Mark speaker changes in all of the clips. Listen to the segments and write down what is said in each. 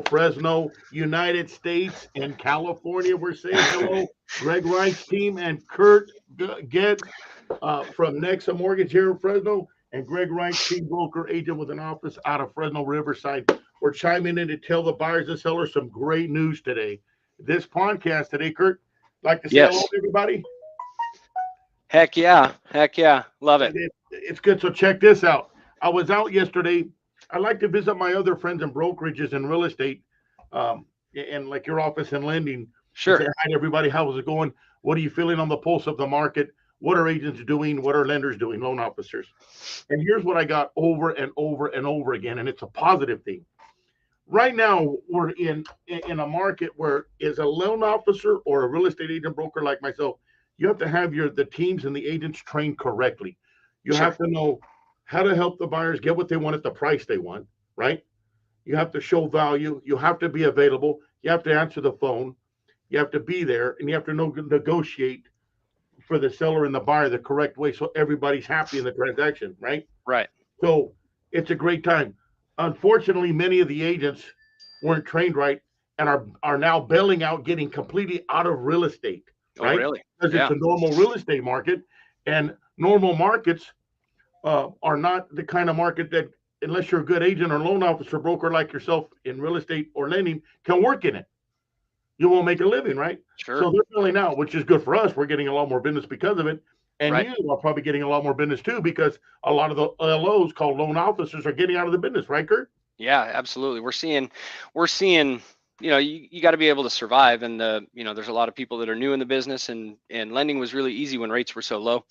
Speaker 1: Fresno, United States, and California. We're saying hello, Greg Wright's team and Kurt Getz from Nexa Mortgage here in Fresno, and Greg Wright's team broker agent with an office out of Fresno Riverside. We're chiming in to tell the buyers and sellers some great news today. This podcast today, Kurt, like to say hello
Speaker 2: Yes.
Speaker 1: to everybody.
Speaker 2: Heck yeah. Heck yeah. Love it.
Speaker 1: It's good. So check this out. I was out yesterday. I like to visit my other friends in brokerages and real estate, and like your office and lending.
Speaker 2: Sure.
Speaker 1: Say hi to everybody. How is it going? What are you feeling on the pulse of the market? What are agents doing? What are lenders doing? Loan officers. And here's what I got over and over and over again, and it's a positive thing. Right now, we're in a market where, as a loan officer or a real estate agent broker like myself, you have to have the teams and the agents trained correctly. You
Speaker 2: Sure.
Speaker 1: have to know how to help the buyers get what they want at the price they want, right? You have to show value. You have to be available. You have to answer the phone. You have to be there, and you have to negotiate for the seller and the buyer the correct way so everybody's happy in the transaction, right?
Speaker 2: Right.
Speaker 1: So it's a great time. Unfortunately, many of the agents weren't trained right and are now bailing out, getting completely out of real estate, right?
Speaker 2: Oh, really?
Speaker 1: Because
Speaker 2: Yeah.
Speaker 1: it's a normal real estate market, and normal markets are not the kind of market that, unless you're a good agent or loan officer broker like yourself in real estate or lending, can work in it. You won't make a living, right?
Speaker 2: Sure.
Speaker 1: So they're bailing out, which is good for us. We're getting a lot more business because of it. And
Speaker 2: Right.
Speaker 1: you are probably getting a lot more business too, because a lot of the LOs called loan officers are getting out of the business, right, Kurt?
Speaker 2: Yeah, absolutely. We're seeing, you got to be able to survive. And there's a lot of people that are new in the business, and lending was really easy when rates were so low.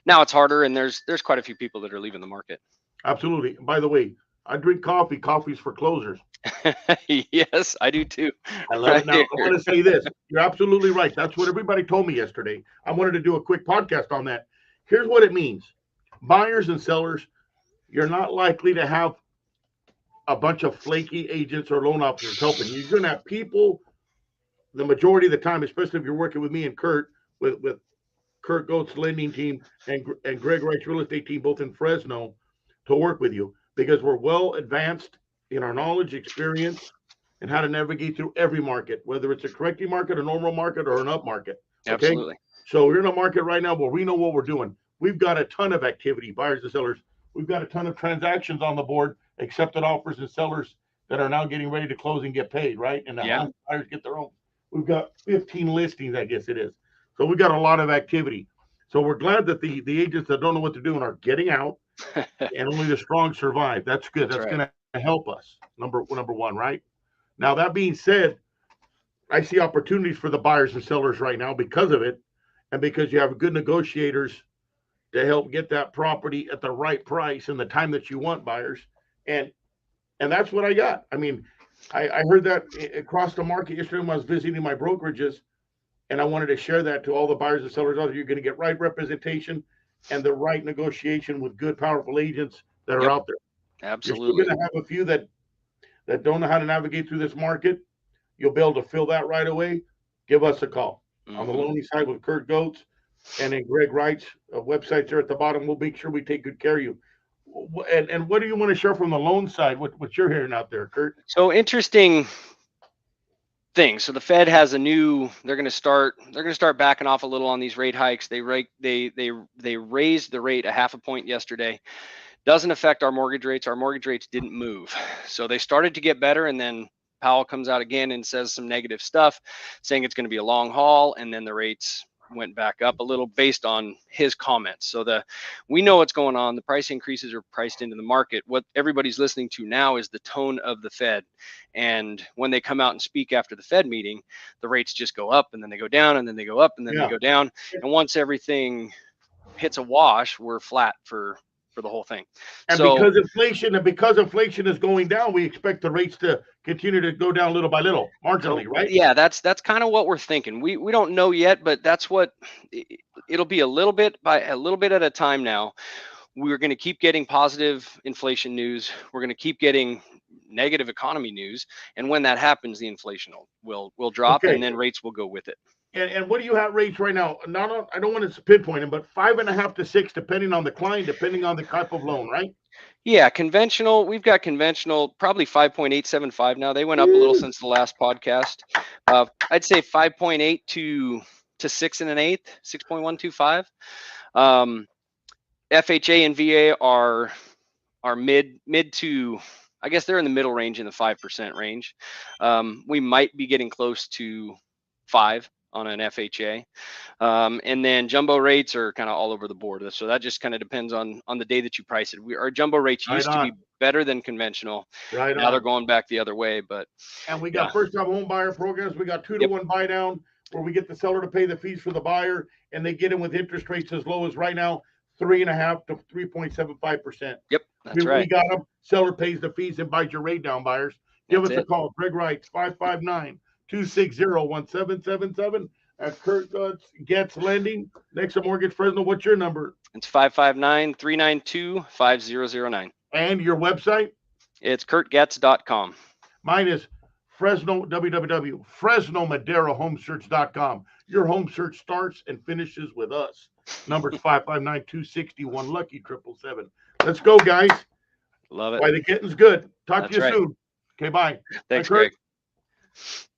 Speaker 2: Now it's harder, and there's quite a few people that are leaving the market.
Speaker 1: Absolutely. By the way, I drink coffee. Coffee's for closers.
Speaker 2: Yes, I do too.
Speaker 1: I love it. Now, I want to say this. You're absolutely right. That's what everybody told me yesterday. I wanted to do a quick podcast on that. Here's what it means. Buyers and sellers, you're not likely to have a bunch of flaky agents or loan officers helping you. You're going to have people the majority of the time, especially if you're working with me and Kurt, with Kurt Goat's lending team and Greg Wright's real estate team, both in Fresno, to work with you, because we're well advanced in our knowledge, experience, and how to navigate through every market, whether it's a correcting market, a normal market, or an up market. Okay?
Speaker 2: Absolutely.
Speaker 1: So we're in a market right now where we know what we're doing. We've got a ton of activity, buyers and sellers. We've got a ton of transactions on the board, accepted offers and sellers that are now getting ready to close and get paid, right? And the buyers get their own. We've got 15 listings, I guess it is. So we got a lot of activity. So we're glad that the agents that don't know what to do and are getting out, and only the strong survive. That's good. That's
Speaker 2: right.
Speaker 1: going to help us. Number one, right? Now, that being said, I see opportunities for the buyers and sellers right now because of it, and because you have good negotiators to help get that property at the right price and the time that you want, buyers. And that's what I got. I mean, I heard that across the market yesterday when I was visiting my brokerages, and I wanted to share that to all the buyers and sellers out there. You're going to get right representation and the right negotiation with good, powerful agents that are out there.
Speaker 2: Absolutely.
Speaker 1: You're still going to have a few that don't know how to navigate through this market. You'll be able to fill that right away. Give us a call. On the loaning side with Kurt Goetz and then Greg Wright's websites are at the bottom. We'll make sure we take good care of you. And what do you want to share from the loan side? What you're hearing out there, Kurt?
Speaker 2: So interesting thing. So the Fed has they're going to start backing off a little on these rate hikes. They raised the rate a half a point yesterday. Doesn't affect our mortgage rates. Our mortgage rates didn't move. So they started to get better, and then Powell comes out again and says some negative stuff, saying it's going to be a long haul, and then the rates went back up a little based on his comments. So we know what's going on. The price increases are priced into the market. What everybody's listening to now is the tone of the Fed. And when they come out and speak after the Fed meeting, the rates just go up, and then they go down, and then they go up, and then they go down. And once everything hits a wash, we're flat for the whole thing.
Speaker 1: And because inflation is going down, we expect the rates to continue to go down little by little, marginally, right?
Speaker 2: Yeah, that's kind of what we're thinking. We don't know yet, but that's what it'll be, a little bit at a time now. We're going to keep getting positive inflation news. We're going to keep getting negative economy news, and when that happens, the inflation will drop, and then rates will go with it.
Speaker 1: And what do you have rates right now? I don't want to pinpoint them, but 5.5 to 6, depending on the client, depending on the type of loan, right?
Speaker 2: Yeah, conventional. We've got conventional probably 5.875 now. They went up a little since the last podcast. I'd say 5.8 to 6 and an eighth, 6.125. FHA and VA are mid to, I guess they're in the middle range, in the 5% range. We might be getting close to 5 on an FHA. And then jumbo rates are kind of all over the board. So that just kind of depends on the day that you price it. Our jumbo rates used to be better than conventional.
Speaker 1: Right.
Speaker 2: Now they're going back the other way. But
Speaker 1: and we got first time home buyer programs. We got 2-to-1 buy down where we get the seller to pay the fees for the buyer, and they get in with interest rates as low as right now 3.5 to 3.75%.
Speaker 2: Yep, that's right.
Speaker 1: We got them. Seller pays the fees and buys your rate down, buyers. Give us a call. Greg Reitz, 559-260-1777. At Kurt Getz Lending, Nexa Mortgage, Fresno. What's your number?
Speaker 2: It's 559-392-5009.
Speaker 1: And your website?
Speaker 2: It's kurtgetz.com.
Speaker 1: Mine is www.fresnomaderahomesearch.com. Your home search starts and finishes with us. Number's 559-261 lucky 777. Let's go, guys.
Speaker 2: Love it.
Speaker 1: Why the getting's good. Talk to you soon. Okay, bye.
Speaker 2: Thanks, Greg.